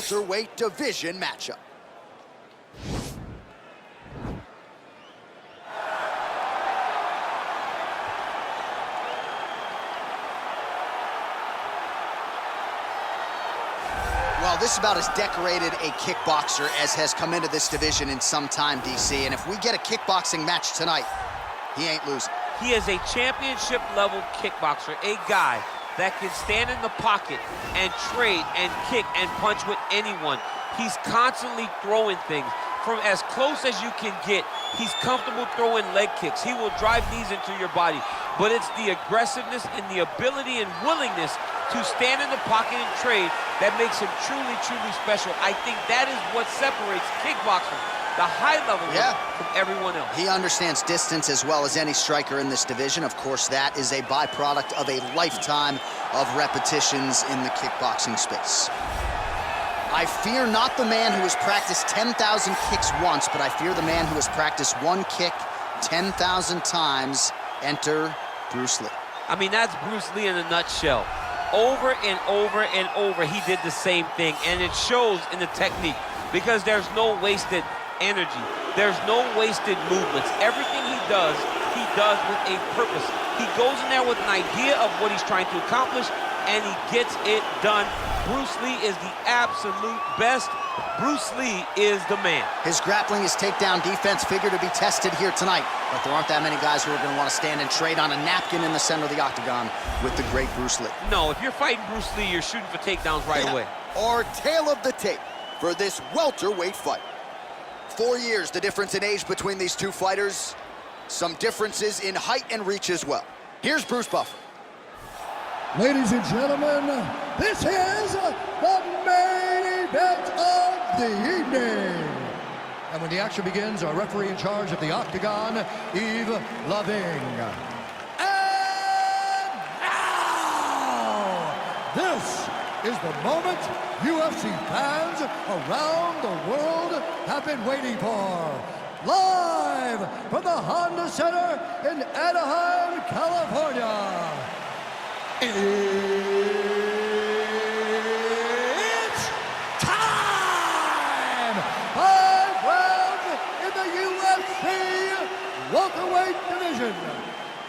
welterweight division matchup. Well, this is about as decorated a kickboxer as has come into this division in some time, DC. And if we get a kickboxing match tonight, he ain't losing. He is a championship-level kickboxer, a guy that can stand in the pocket and trade and kick and punch with anyone. He's constantly throwing things from as close as you can get. He's comfortable throwing leg kicks. He will drive knees into your body. But it's the aggressiveness and the ability and willingness to stand in the pocket and trade that makes him truly, truly special. I think that is what separates kickboxing, the high level from everyone else. He understands distance as well as any striker in this division. Of course, that is a byproduct of a lifetime of repetitions in the kickboxing space. I fear not the man who has practiced 10,000 kicks once, but I fear the man who has practiced one kick 10,000 times. Enter Bruce Lee. I mean, that's Bruce Lee in a nutshell. Over and over and over, he did the same thing, and it shows in the technique because there's no wasted energy. There's no wasted movements. Everything he does with a purpose. He goes in there with an idea of what he's trying to accomplish, and he gets it done. Bruce Lee is the absolute best. Bruce Lee is the man. His grappling, his takedown defense figure to be tested here tonight, but there aren't that many guys who are going to want to stand and trade on a napkin in the center of the octagon with the great Bruce Lee. No, if you're fighting Bruce Lee, you're shooting for takedowns right away. Our tale of the tape for this welterweight fight. 4 years the difference in age between these two fighters. Some differences in height and reach as well. Here's Bruce Buffer. Ladies and gentlemen, this is the main event of the evening. And when the action begins, our referee in charge of the octagon, Yves Loving. And now, this is the moment UFC fans around the world have been waiting for. Live from the Honda Center in Anaheim, California. It's time! 5 rounds in the UFC welterweight division.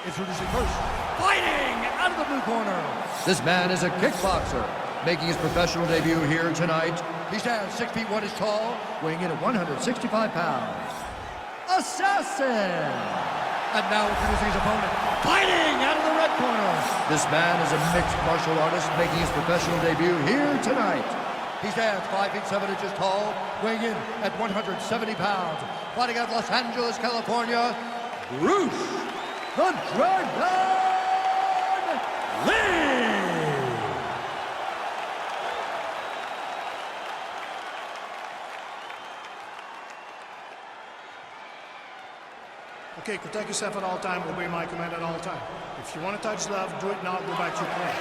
Introducing first, fighting out of the blue corner. This man is a kickboxer, making his professional debut here tonight. He stands 6 feet 1 inches tall, weighing in at 165 pounds. Assassin! And now introducing his opponent, fighting out of the red corner. This man is a mixed martial artist making his professional debut here tonight. He stands 5 feet 7 inches tall, weighing in at 170 pounds. Fighting out of Los Angeles, California, Bruce the Dragon Lee. Okay, protect yourself at all times, obey my command at all times. If you want to touch love, do it now, go back to your corner.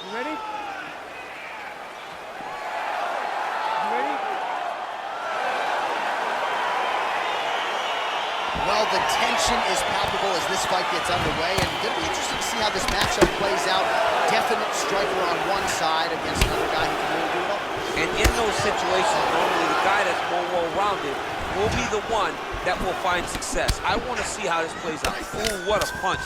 You ready? You ready? Well, the tension is palpable as this fight gets underway, and it'll be interesting to see how this matchup plays out. Definite striker on one side against another guy who can really do it all. And in those situations, normally the guy that's more well-rounded will be the one that will find success. I want to see how this plays out. Ooh, what a punch.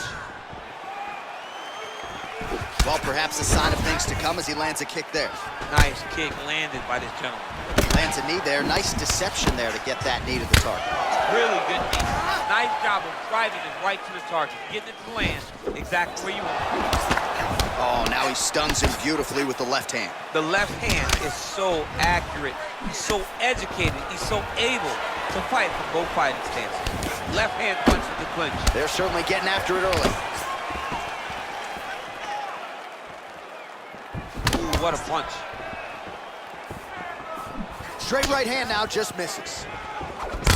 Well, perhaps a sign of things to come as he lands a kick there. Nice kick landed by this gentleman. Lands a knee there. Nice deception there to get that knee to the target. Really good knee. Nice job of driving it right to the target, getting it to land exactly where you want it. Oh, now he stuns him beautifully with the left hand. The left hand is so accurate. He's so educated. He's so able to fight from both fighting stances. Left hand punch with the clinch. They're certainly getting after it early. Ooh, what a punch. Straight right hand now just misses.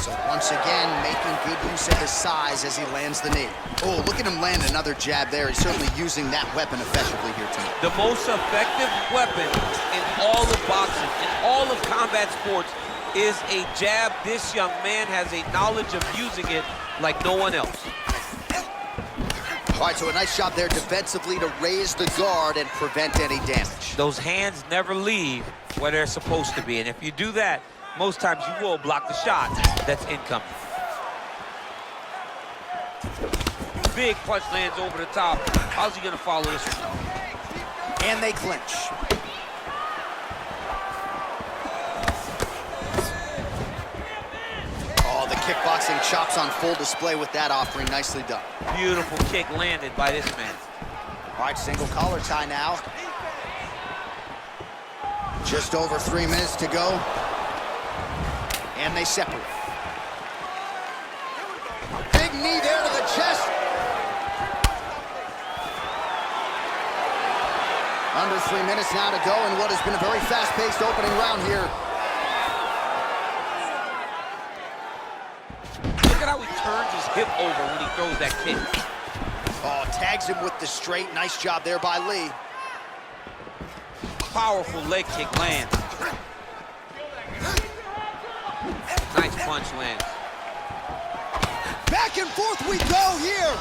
So once again, making good use of his size as he lands the knee. Oh, look at him land another jab there. He's certainly using that weapon effectively here tonight. The most effective weapon in all of boxing, in all of combat sports, is a jab. This young man has a knowledge of using it like no one else. All right, so a nice job there defensively to raise the guard and prevent any damage. Those hands never leave where they're supposed to be, and if you do that, most times you will block the shot that's incoming. Big punch lands over the top. How's he gonna follow this one? And they clinch. Oh, the kickboxing chops on full display with that offering. Nicely done. Beautiful kick landed by this man. All right, single collar tie now. Just over 3 minutes to go. And they separate. Big knee there to the chest. Under 3 minutes now to go in what has been a very fast-paced opening round here. Look at how he turns his hip over when he throws that kick. Oh, tags him with the straight. Nice job there by Lee. Powerful leg kick lands. Nice punch lands. Back and forth we go here.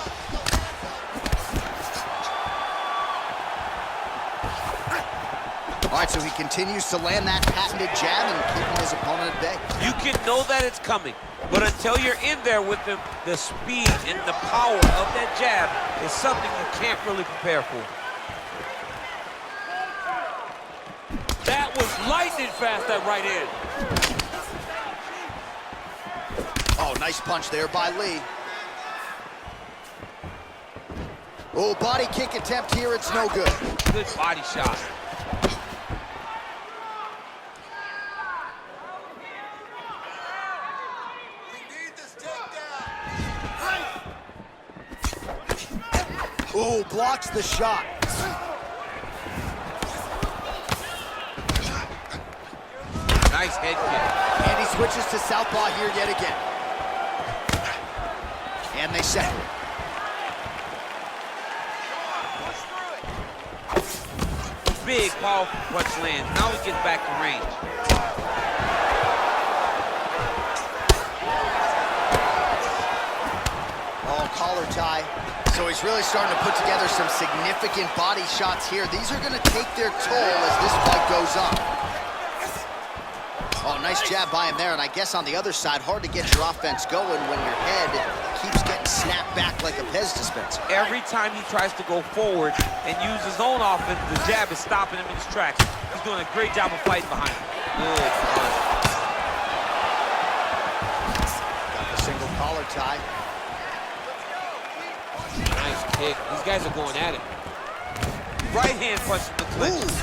All right, so he continues to land that patented jab and keeping his opponent at bay. You can know that it's coming, but until you're in there with him, the speed and the power of that jab is something you can't really prepare for. That was lightning fast, that right hand. Oh, nice punch there by Lee. Oh, body kick attempt here, it's no good. Good body shot. Oh, blocks the shot. Nice head kick. And he switches to southpaw here yet again. And they separate. Big, powerful punch lands. Now he gets back to range. Oh, collar tie. So he's really starting to put together some significant body shots here. These are going to take their toll as this fight goes on. Oh, nice jab by him there. And I guess on the other side, hard to get your offense going when your head keeps getting snapped back like a Pez dispenser. Every time he tries to go forward and use his own offense, the jab is stopping him in his tracks. He's doing a great job of fighting behind him. Good punch. Got the single collar tie. Nice kick. These guys are going at it. Right hand punch from the clinch.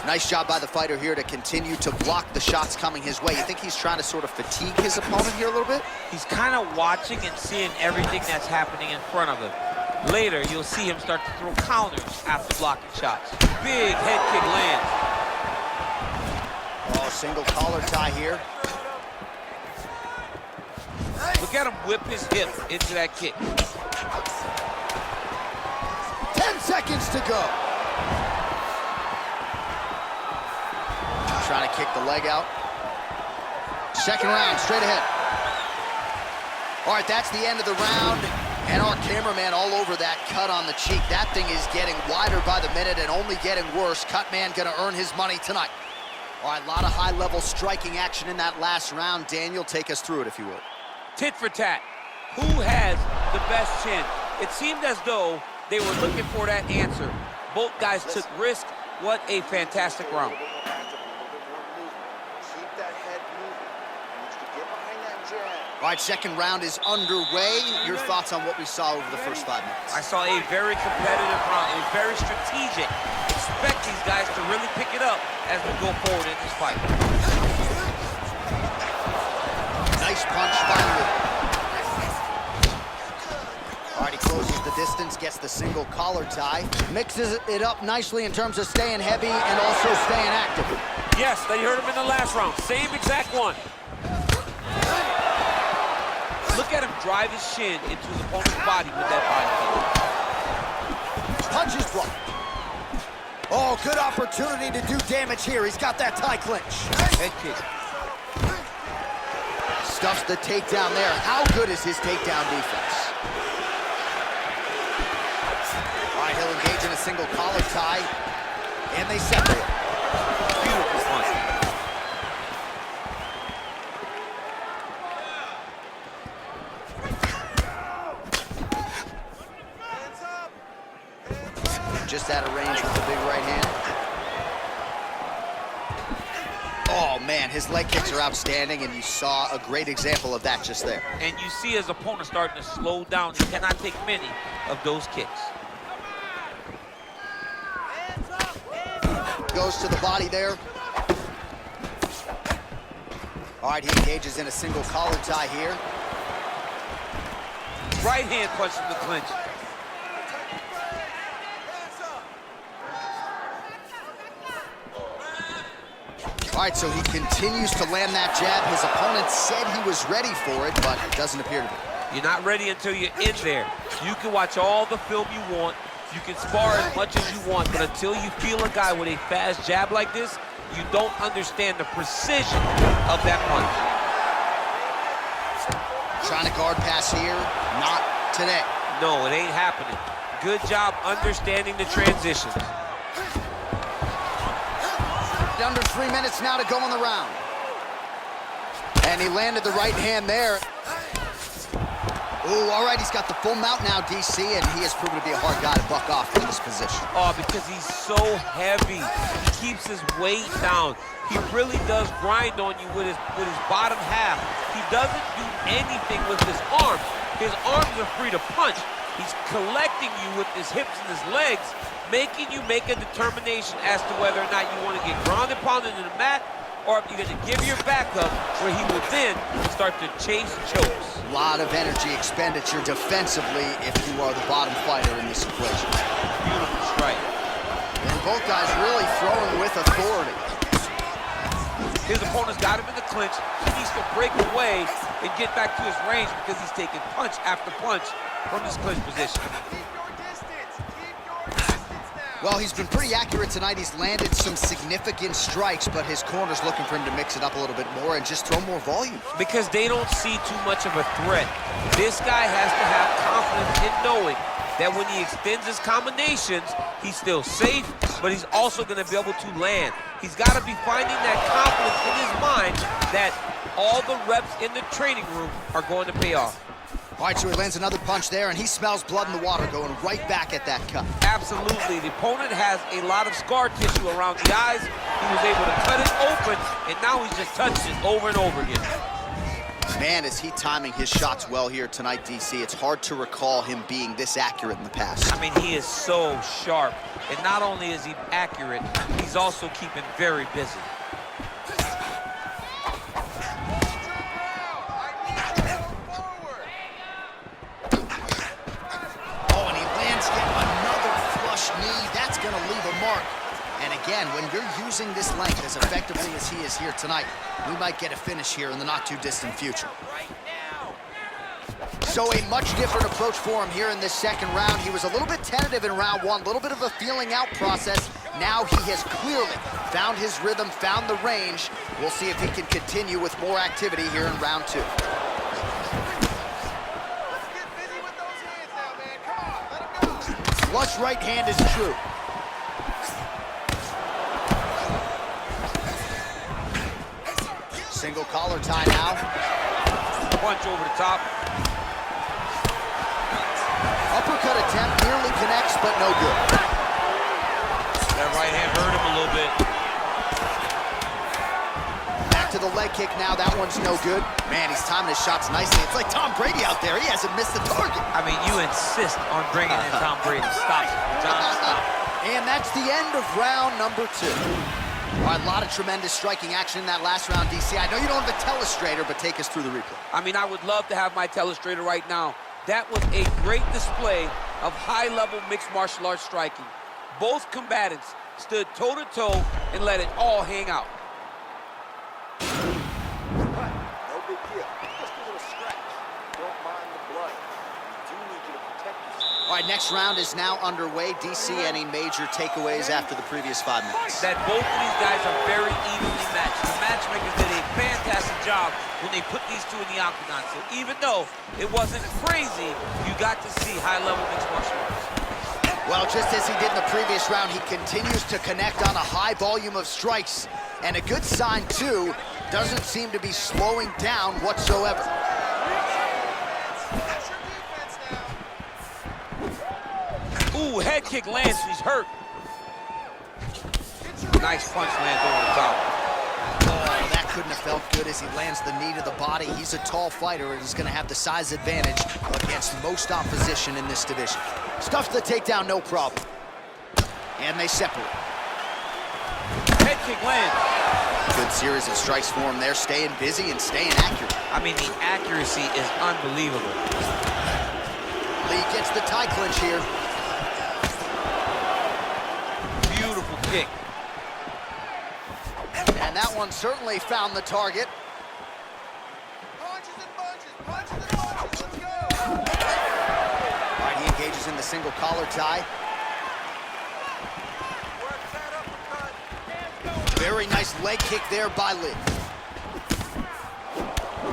Nice job by the fighter here to continue to block the shots coming his way. You think he's trying to sort of fatigue his opponent here a little bit? He's kind of watching and seeing everything that's happening in front of him. Later, you'll see him start to throw counters after blocking shots. Big head kick lands. Oh, single collar tie here. Look at him whip his hip into that kick. 10 seconds to go. Trying to kick the leg out. Second round, straight ahead. All right, that's the end of the round. And our cameraman all over that cut on the cheek. That thing is getting wider by the minute and only getting worse. Cut man gonna earn his money tonight. All right, a lot of high-level striking action in that last round. Daniel, take us through it, if you would. Tit for tat. Who has the best chin? It seemed as though they were looking for that answer. Both guys took risk. What a fantastic round. All right, second round is underway. Your thoughts on what we saw over the first 5 minutes? I saw a very competitive round. It was very strategic. Expect these guys to really pick it up as we go forward in this fight. Nice punch by Lee. All right, he closes the distance, gets the single collar tie. Mixes it up nicely in terms of staying heavy and also staying active. Yes, they heard him in the last round. Same exact one. Look at him drive his shin into his opponent's body with that body kick. Punches blocked. Oh, good opportunity to do damage here. He's got that tie clinch. Head kick. stuffs the takedown there. How good is his takedown defense? All right, he'll engage in a single collar tie, and they separate. Beautiful punch. Just out of range with the big right hand. Oh, man, his leg kicks are outstanding, and you saw a great example of that just there. And you see his opponent starting to slow down. He cannot take many of those kicks. Goes to the body there. All right, he engages in a single collar tie here. Right hand punch from the clinch. All right, so he continues to land that jab. His opponent said he was ready for it, but it doesn't appear to be. You're not ready until you're in there. You can watch all the film you want. You can spar as much as you want, but until you feel a guy with a fast jab like this, you don't understand the precision of that punch. Trying to guard pass here, not today. No, it ain't happening. Good job understanding the transitions. Under 3 minutes now to go in the round. And he landed the right hand there. Ooh, all right, he's got the full mount now, DC, and he has proven to be a hard guy to buck off from this position. Oh, because he's so heavy. He keeps his weight down. He really does grind on you with his bottom half. He doesn't do anything with his arms. His arms are free to punch. He's collecting you with his hips and his legs, making you make a determination as to whether or not you want to get grounded, pounded into the mat, or if you're going to give your back up, where he will then start to chase chokes. A lot of energy expenditure defensively if you are the bottom fighter in this equation. Beautiful strike. And both guys really throwing with authority. His opponent's got him in the clinch. He needs to break away and get back to his range because he's taking punch after punch from this clinch position. Well, he's been pretty accurate tonight. He's landed some significant strikes, but his corner's looking for him to mix it up a little bit more and just throw more volume. Because they don't see too much of a threat. This guy has to have confidence in knowing that when he extends his combinations, he's still safe, but he's also going to be able to land. He's got to be finding that confidence in his mind that all the reps in the training room are going to pay off. All right, so he lands another punch there, and he smells blood in the water, going right back at that cut. Absolutely. The opponent has a lot of scar tissue around the eyes. He was able to cut it open, and now he's just touched it over and over again. Man, is he timing his shots well here tonight, DC. It's hard to recall him being this accurate in the past. I mean, he is so sharp. And not only is he accurate, he's also keeping very busy. Oh, and he lands yet another flush knee. That's going to leave a mark. And again, when you're using this length as effectively as he is here tonight, we might get a finish here in the not-too-distant future. So a much different approach for him here in this second round. He was a little bit tentative in round one, a little bit of a feeling out process. Now he has clearly found his rhythm, found the range. We'll see if he can continue with more activity here in round two. Let's get busy with those hands now, man. Come on, let him go. Flush right hand is true. Single collar tie now. Punch over the top. Uppercut attempt nearly connects, but no good. That right hand hurt him a little bit. Back to the leg kick now. That one's no good. Man, he's timing his shots nicely. It's like Tom Brady out there. He hasn't missed the target. I mean, you insist on bringing in Tom Brady. Stop, John, stop. And that's the end of round number two. All right, a lot of tremendous striking action in that last round, DC. I know you don't have a telestrator, but take us through the replay. I mean, I would love to have my telestrator right now. That was a great display of high-level mixed martial arts striking. Both combatants stood toe-to-toe and let it all hang out. No big deal. Just a little scratch. Don't mind the blood. We do need you to protect yourself. All right, right, next round is now underway. DC, any major takeaways after the previous 5 minutes? That both of these guys are very evenly matched. The matchmakers did a fantastic job when they put these two in the octagon. So even though it wasn't crazy, you got to see high-level mixed martial arts. Well, just as he did in the previous round, he continues to connect on a high volume of strikes. And a good sign, too, doesn't seem to be slowing down whatsoever. Ooh, head kick lands, he's hurt. Nice punch lands over the top. Oh, that couldn't have felt good as he lands the knee to the body. He's a tall fighter and is going to have the size advantage against most opposition in this division. Stuffs the takedown, no problem. And they separate. Head kick lands. Good series of strikes for him there, staying busy and staying accurate. I mean, the accuracy is unbelievable. Lee gets the tie clinch here. Beautiful kick. And that one certainly found the target. Punches and bunches, punches and bunches. Let's go. All right, he engages in the single collar tie. Very nice leg kick there by Lee.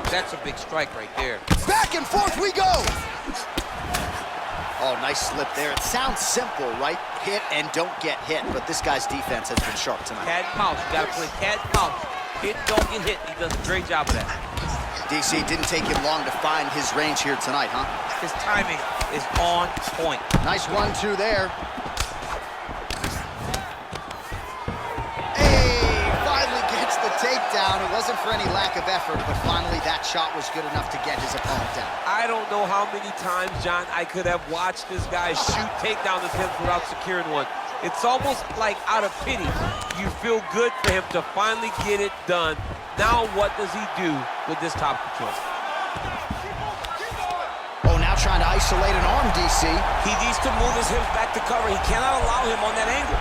That's a big strike right there. Back and forth we go! Oh, nice slip there. It sounds simple, right? Hit and don't get hit, but this guy's defense has been sharp tonight. Cat and mouse, you gotta play cat and mouse. Hit, don't get hit. He does a great job of that. DC, didn't take him long to find his range here tonight, huh? His timing is on point. Nice 1-2 there. Hey, finally gets the takedown. It wasn't for any lack of effort, but finally that shot was good enough to get his opponent down. I don't know how many times, John, I could have watched this guy shoot takedown attempts without securing one. It's almost like out of pity. You feel good for him to finally get it done. Now what does he do with this top control? Oh, now trying to isolate an arm, DC. He needs to move his hips back to cover. He cannot allow him on that angle.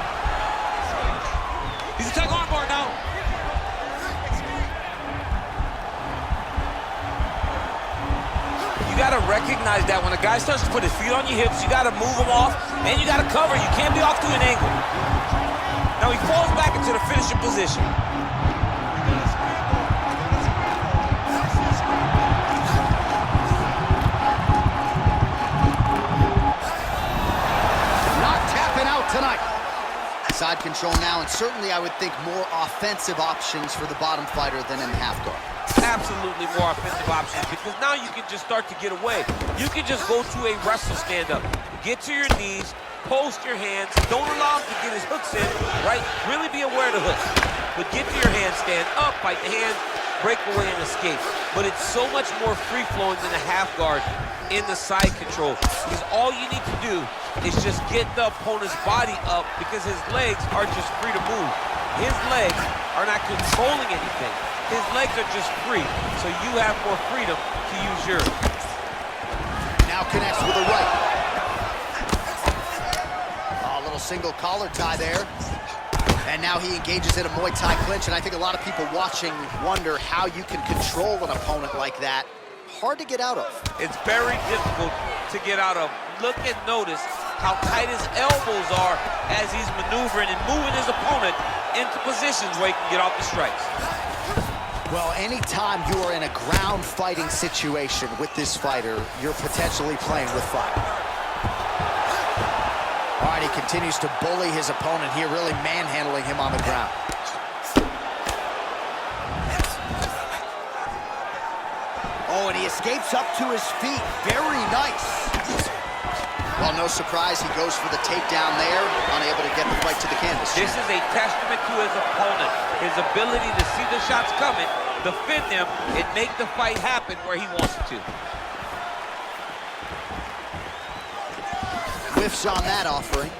He's attacking armbar now. You gotta recognize that when a guy starts to put his feet on your hips, you gotta move him off, and you gotta cover. You can't be off to an angle. Now he falls back into the finishing position. Not tapping out tonight. Side control now, and certainly I would think more offensive options for the bottom fighter than in half guard. Absolutely more offensive options, because now you can just start to get away. You can just go to a wrestle stand-up. Get to your knees, post your hands, don't allow him to get his hooks in, right? Really be aware of the hooks. But get to your hands, stand up, fight the hands, break away and escape. But it's so much more free-flowing than a half guard in the side control. Because all you need to do is just get the opponent's body up, because his legs are just free to move. His legs are not controlling anything. His legs are just free, so you have more freedom to use yours. Now connects with a right. Oh, a little single collar tie there. And now he engages in a Muay Thai clinch, and I think a lot of people watching wonder how you can control an opponent like that. Hard to get out of. It's very difficult to get out of. Look and notice how tight his elbows are as he's maneuvering and moving his opponent into positions where he can get off the strikes. Well, anytime you are in a ground fighting situation with this fighter, you're potentially playing with fire. All right, he continues to bully his opponent here, really manhandling him on the ground. Oh, and he escapes up to his feet. Very nice. Well, no surprise, he goes for the takedown there, unable to get the fight to the canvas. This is a testament to his opponent, his ability to see the shots coming, defend them, and make the fight happen where he wants it to. Whiffs on that offering.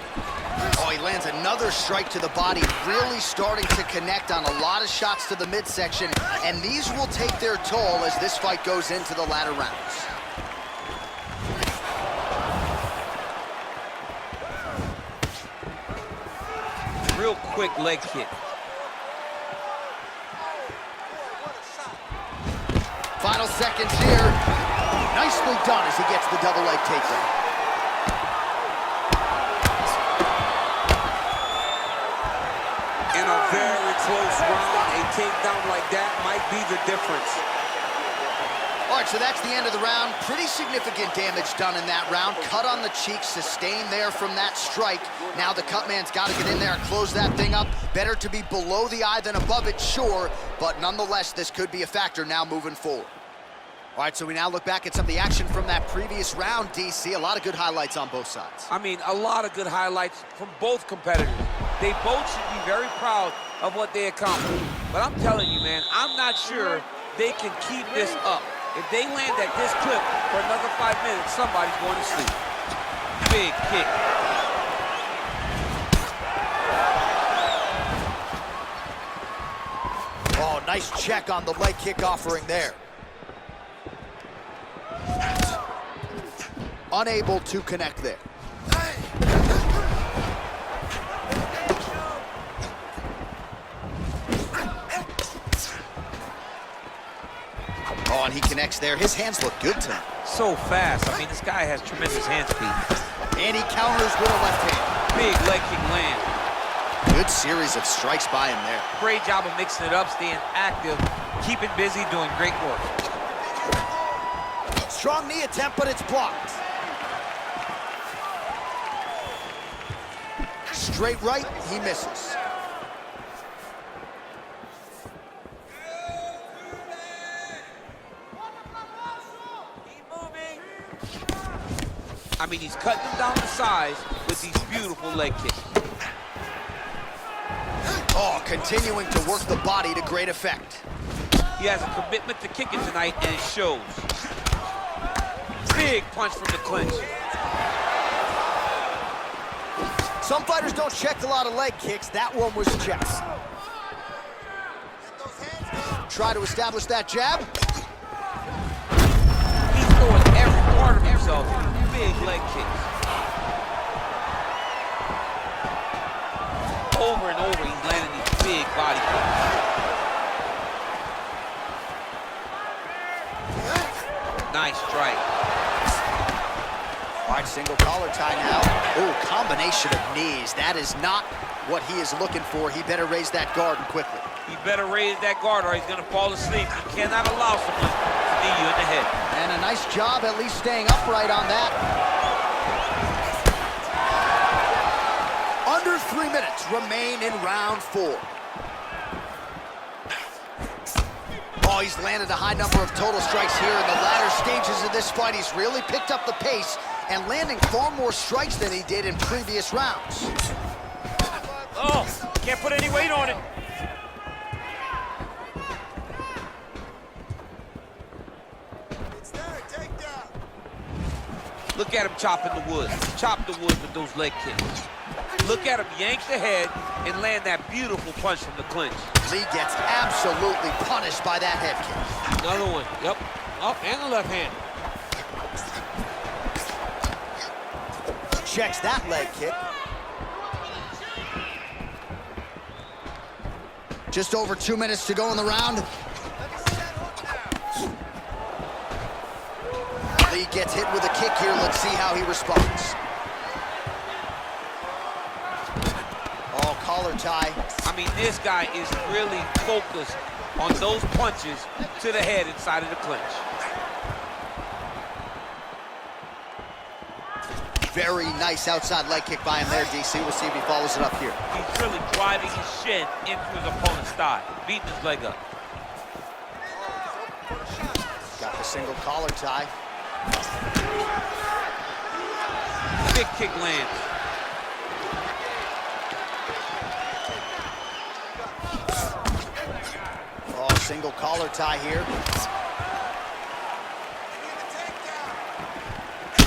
Oh, he lands another strike to the body, really starting to connect on a lot of shots to the midsection, and these will take their toll as this fight goes into the latter rounds. Real quick leg kick. Final seconds here. Nicely done as he gets the double leg takedown. In a very close round, a takedown like that might be the difference. All right, so that's the end of the round. Pretty significant damage done in that round. Cut on the cheek, sustained there from that strike. Now the cut man's got to get in there and close that thing up. Better to be below the eye than above it, sure, but nonetheless, this could be a factor now moving forward. All right, so we now look back at some of the action from that previous round, DC. A lot of good highlights on both sides. I mean, a lot of good highlights from both competitors. They both should be very proud of what they accomplished. But I'm telling you, man, I'm not sure they can keep this up. If they land at this clip for another 5 minutes, somebody's going to sleep. Big kick. Oh, nice check on the leg kick offering there. Unable to connect there. Oh, and he connects there. His hands look good tonight. So fast. I mean, this guy has tremendous hand speed. And he counters with a left hand. Big leg kick land. Good series of strikes by him there. Great job of mixing it up, staying active, keeping busy, doing great work. Strong knee attempt, but it's blocked. Straight right, he misses. I mean, he's cutting them down to size with these beautiful leg kicks. Oh, continuing to work the body to great effect. He has a commitment to kicking tonight, and it shows. Big punch from the clinch. Some fighters don't check a lot of leg kicks. That one was checked. Try to establish that jab. He's throwing every part of himself. Big leg kicks. Over and over, he's landing these big body kicks. Nice strike. All right, single collar tie now. Oh, combination of knees. That is not what he is looking for. He better raise that guard quickly. He better raise that guard or he's going to fall asleep. You cannot allow someone to knee you in the head. And a nice job at least staying upright on that. Under 3 minutes remain in round 4. Oh, he's landed a high number of total strikes here in the latter stages of this fight. He's really picked up the pace and landing far more strikes than he did in previous rounds. Oh, can't put any weight on it. It's there, takedown. Look at him chopping the wood. Chop the wood with those leg kicks. Look at him yank the head and land that beautiful punch from the clinch. Lee gets absolutely punished by that head kick. Another one. Yep. Oh, and the left hand. Checks that leg kick. Just over 2 minutes to go in the round. Lee gets hit with a kick here. Let's see how he responds. Oh, collar tie. I mean, this guy is really focused on those punches to the head inside of the clinch. Very nice outside leg kick by him there, DC. We'll see if he follows it up here. He's really driving his shin into his opponent's thigh, beating his leg up. Got the single collar tie. Big kick lands. Oh, single collar tie here.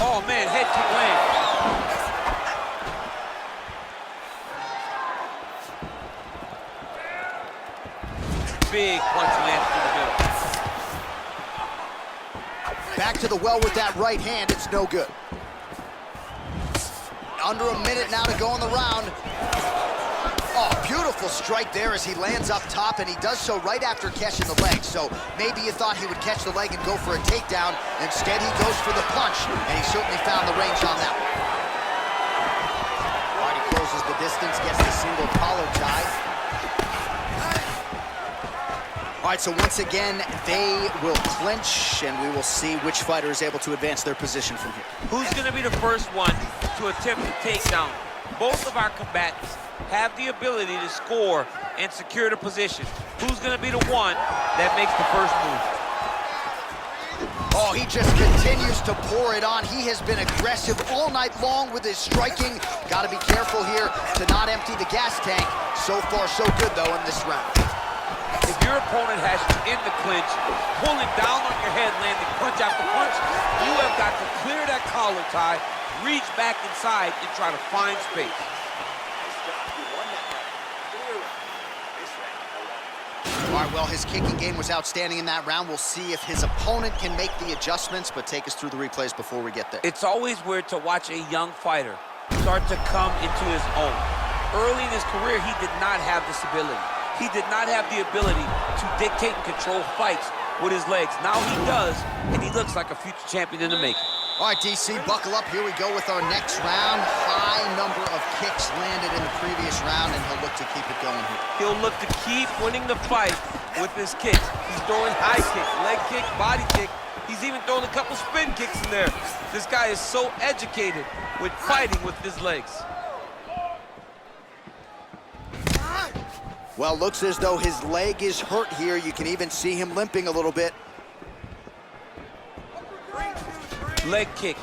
Oh, man, head kick lands. Big punch lands through the middle. Back to the well with that right hand. It's no good. Under a minute now to go in the round. Oh, beautiful strike there as he lands up top, and he does so right after catching the leg. So maybe you thought he would catch the leg and go for a takedown. Instead, he goes for the punch, and he certainly found the range on that one. All right, he closes the distance, gets the single collar tie. right, so once again, they will clinch, and we will see which fighter is able to advance their position from here. Who's going to be the first one to attempt the takedown? Both of our combatants have the ability to score and secure the position. Who's going to be the one that makes the first move? Oh, he just continues to pour it on. He has been aggressive all night long with his striking. Got to be careful here to not empty the gas tank. So far, so good, though, in this round. If your opponent has you in the clinch, pulling down on your head, landing punch after punch, you have got to clear that collar tie, reach back inside, and try to find space. All right, well, his kicking game was outstanding in that round. We'll see if his opponent can make the adjustments, but take us through the replays before we get there. It's always weird to watch a young fighter start to come into his own. Early in his career, he did not have this ability. He did not have the ability to dictate and control fights with his legs. Now he does, and he looks like a future champion in the making. All right, DC, buckle up. Here we go with our next round. High number of kicks landed in the previous round, and he'll look to keep it going here. He'll look to keep winning the fight with his kicks. He's throwing high kick, leg kick, body kick. He's even throwing a couple spin kicks in there. This guy is so educated with fighting with his legs. Well, looks as though his leg is hurt here. You can even see him limping a little bit. Leg kick.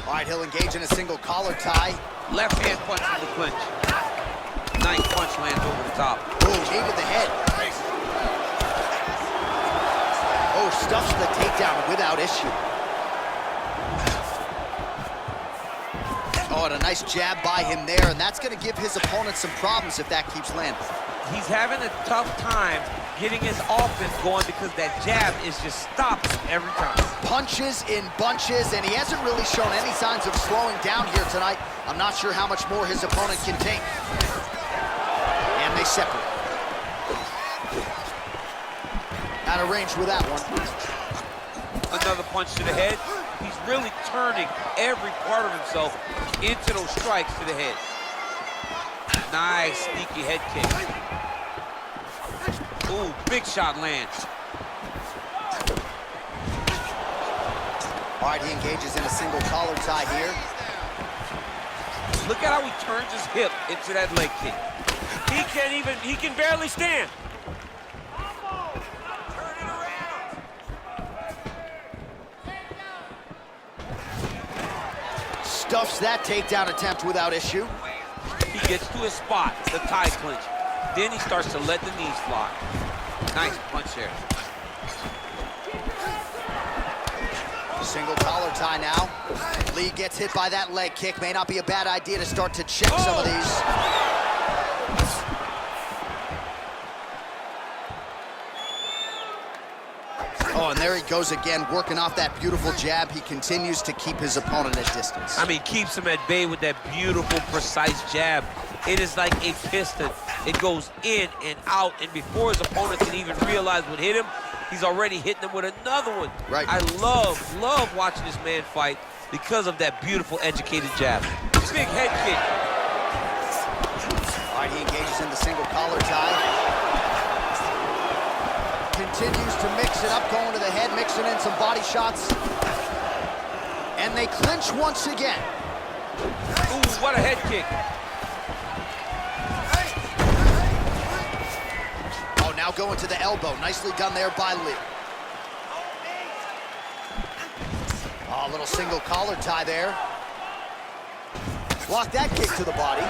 All right, he'll engage in a single collar tie. Left hand punch in the clinch. Nice punch lands over the top. Oh, knee to the head. Oh, stuffs the takedown without issue. Oh, and a nice jab by him there, and that's going to give his opponent some problems if that keeps landing. He's having a tough time getting his offense going because that jab is just stopping every time. Punches in bunches, and he hasn't really shown any signs of slowing down here tonight. I'm not sure how much more his opponent can take. And they separate. Out of range with that one. Another punch to the head. He's really turning every part of himself into those strikes to the head. Nice, sneaky head kick. Ooh, big shot lands. All right, he engages in a single collar tie here. Look at how he turns his hip into that leg kick. He can barely stand. Stuffs that takedown attempt without issue. He gets to his spot, the tie clinch. Then he starts to let the knees fly. Nice punch there. Single collar tie now. Lee gets hit by that leg kick. May not be a bad idea to start to check some of these. Oh, and there he goes again, working off that beautiful jab. He continues to keep his opponent at distance. I mean, keeps him at bay with that beautiful, precise jab. It is like a piston. It goes in and out, and before his opponent can even realize what hit him, he's already hitting him with another one. Right. I love watching this man fight because of that beautiful, educated jab. Big head kick. All right, he engages in the single collar tie. Continues to mix it up, going to the head, mixing in some body shots. And they clinch once again. Ooh, what a head kick. Oh, now going to the elbow. Nicely done there by Lee. Oh, a little single collar tie there. Block that kick to the body.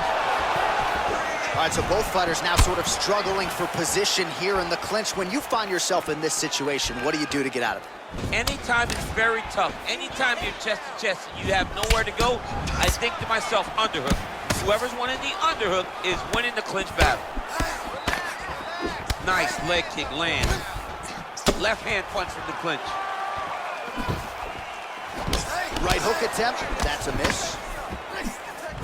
All right, so both fighters now sort of struggling for position here in the clinch. When you find yourself in this situation, what do you do to get out of it? Anytime it's very tough, anytime you're chest to chest and you have nowhere to go, I think to myself, underhook. Whoever's winning the underhook is winning the clinch battle. Nice leg kick land. Left hand punch from the clinch. Right hook attempt, that's a miss.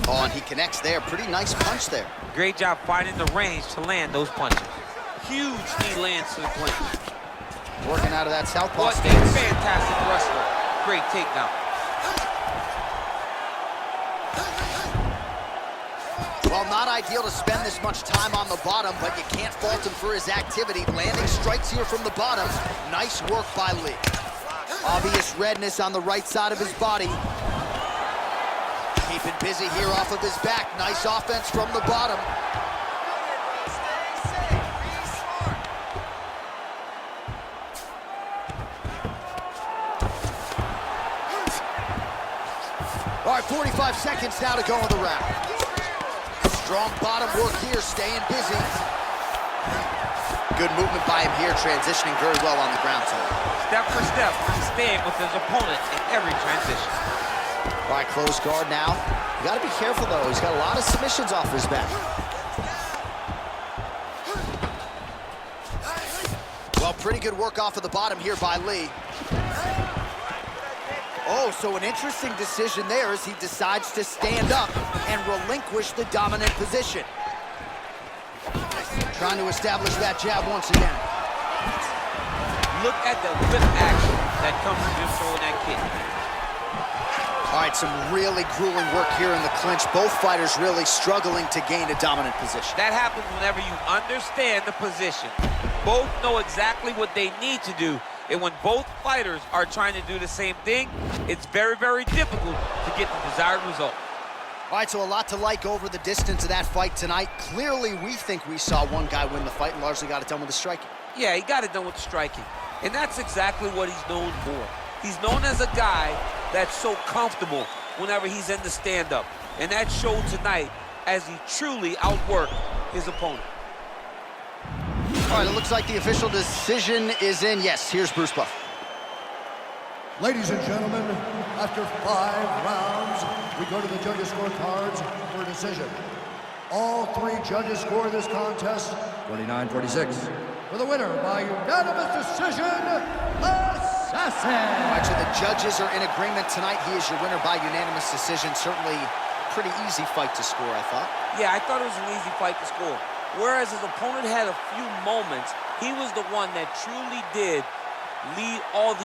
Oh, and he connects there. Pretty nice punch there. Great job finding the range to land those punches. Huge knee lands to the clinch. Working out of that southpaw What a stance. fantastic wrestler. Great takedown. Well, not ideal to spend this much time on the bottom, but you can't fault him for his activity. Landing strikes here from the bottom. Nice work by Lee. Obvious redness on the right side of his body. Keeping busy here off of his back. Nice offense from the bottom. All right, 45 seconds now to go in the round. Strong bottom work here, staying busy. Good movement by him here, transitioning very well on the ground tonight. Step for step, he's staying with his opponent in every transition. All right, close guard now. You gotta be careful though, he's got a lot of submissions off his back. Well, pretty good work off of the bottom here by Lee. Oh, so an interesting decision there as he decides to stand up and relinquish the dominant position. Trying to establish that jab once again. Look at the whip action that comes from him throwing that kick. All right, some really grueling work here in the clinch. Both fighters really struggling to gain a dominant position. That happens whenever you understand the position. Both know exactly what they need to do. And when both fighters are trying to do the same thing, it's very, very difficult to get the desired result. All right, so a lot to like over the distance of that fight tonight. Clearly, we think we saw one guy win the fight and largely got it done with the striking. Yeah, he got it done with the striking. And that's exactly what he's known for. He's known as a guy that's so comfortable whenever he's in the stand-up. And that showed tonight as he truly outworked his opponent. All right, it looks like the official decision is in. Yes, here's Bruce Buff. Ladies and gentlemen, after 5 rounds, we go to the judges' scorecards for a decision. All 3 judges score this contest 29-46. For the winner by unanimous decision, Assassin! All right, so the judges are in agreement tonight. He is your winner by unanimous decision. Certainly pretty easy fight to score, I thought. Yeah, I thought it was an easy fight to score. Whereas his opponent had a few moments, he was the one that truly did lead all the